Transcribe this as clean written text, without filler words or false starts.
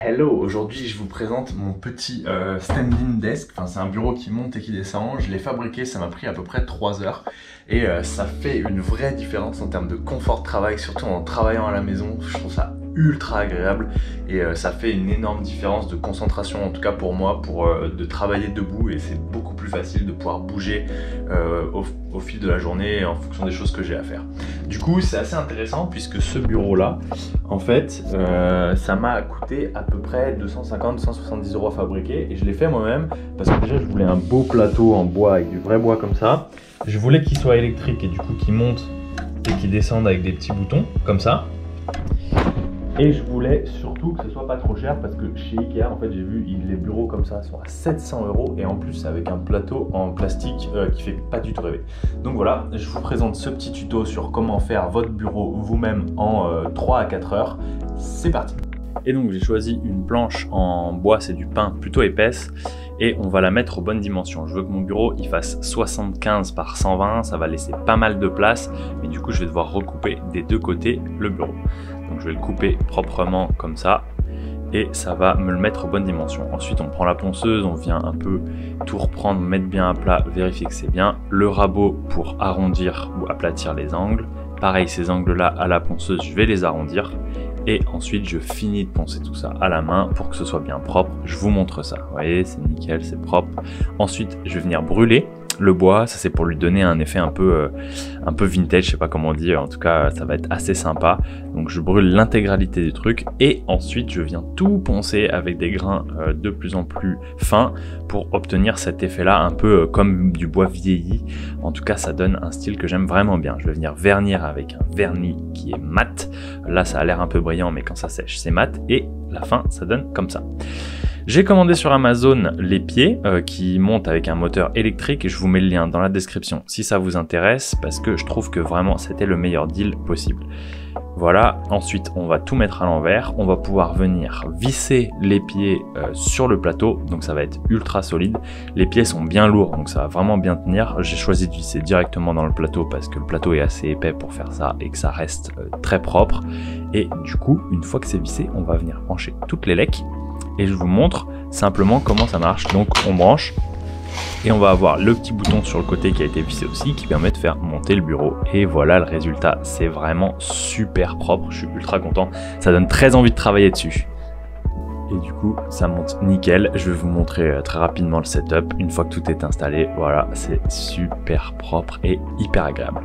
Hello, aujourd'hui je vous présente mon petit standing desk, enfin c'est un bureau qui monte et qui descend, je l'ai fabriqué, ça m'a pris à peu près 3 heures et ça fait une vraie différence en termes de confort de travail, surtout en travaillant à la maison, je trouve ça ultra agréable et ça fait une énorme différence de concentration en tout cas pour moi, de travailler debout et c'est beaucoup plus facile de pouvoir bouger au fil de la journée en fonction des choses que j'ai à faire. Du coup c'est assez intéressant puisque ce bureau là en fait ça m'a coûté à peu près 250-170 € à fabriquer et je l'ai fait moi-même parce que déjà je voulais un beau plateau en bois avec du vrai bois comme ça. Je voulais qu'il soit électrique et du coup qu'il monte et qu'il descende avec des petits boutons comme ça. Et je voulais surtout que ce soit pas trop cher parce que chez Ikea, en fait, j'ai vu les bureaux comme ça sont à 700 € et en plus avec un plateau en plastique qui fait pas du tout rêver. Donc voilà, je vous présente ce petit tuto sur comment faire votre bureau vous-même en 3 à 4 heures. C'est parti. Et donc j'ai choisi une planche en bois, c'est du pin plutôt épaisse et on va la mettre aux bonnes dimensions. Je veux que mon bureau il fasse 75 par 120, ça va laisser pas mal de place, mais du coup je vais devoir recouper des deux côtés le bureau. Donc je vais le couper proprement comme ça et ça va me le mettre aux bonnes dimensions. Ensuite on prend la ponceuse, on vient un peu tout reprendre, mettre bien à plat, vérifier que c'est bien. Le rabot pour arrondir ou aplatir les angles. Pareil, ces angles-là à la ponceuse, je vais les arrondir. Et ensuite, je finis de poncer tout ça à la main pour que ce soit bien propre. Je vous montre ça. Vous voyez, c'est nickel, c'est propre. Ensuite, je vais venir brûler le bois. Ça, c'est pour lui donner un effet un peu vintage. Je sais pas comment dire. En tout cas, ça va être assez sympa. Donc, je brûle l'intégralité du truc. Et ensuite, je viens tout poncer avec des grains de plus en plus fins pour obtenir cet effet-là un peu comme du bois vieilli. En tout cas, ça donne un style que j'aime vraiment bien. Je vais venir vernir avec un vernis qui est mat. Là, ça a l'air un peu brillant, mais quand ça sèche, c'est mat. Et la fin, ça donne comme ça. J'ai commandé sur Amazon les pieds qui montent avec un moteur électrique et je vous mets le lien dans la description si ça vous intéresse parce que je trouve que vraiment c'était le meilleur deal possible. Voilà, ensuite on va tout mettre à l'envers, on va pouvoir venir visser les pieds sur le plateau, donc ça va être ultra solide. Les pieds sont bien lourds, donc ça va vraiment bien tenir. J'ai choisi de visser directement dans le plateau parce que le plateau est assez épais pour faire ça et que ça reste très propre. Et du coup, une fois que c'est vissé, on va venir brancher toutes les lecs et je vous montre simplement comment ça marche. Donc on branche et on va avoir le petit bouton sur le côté qui a été vissé aussi qui permet de faire monter le bureau et voilà le résultat. C'est vraiment super propre, je suis ultra content, ça donne très envie de travailler dessus. Et du coup ça monte nickel. Je vais vous montrer très rapidement le setup une fois que tout est installé. Voilà, c'est super propre et hyper agréable.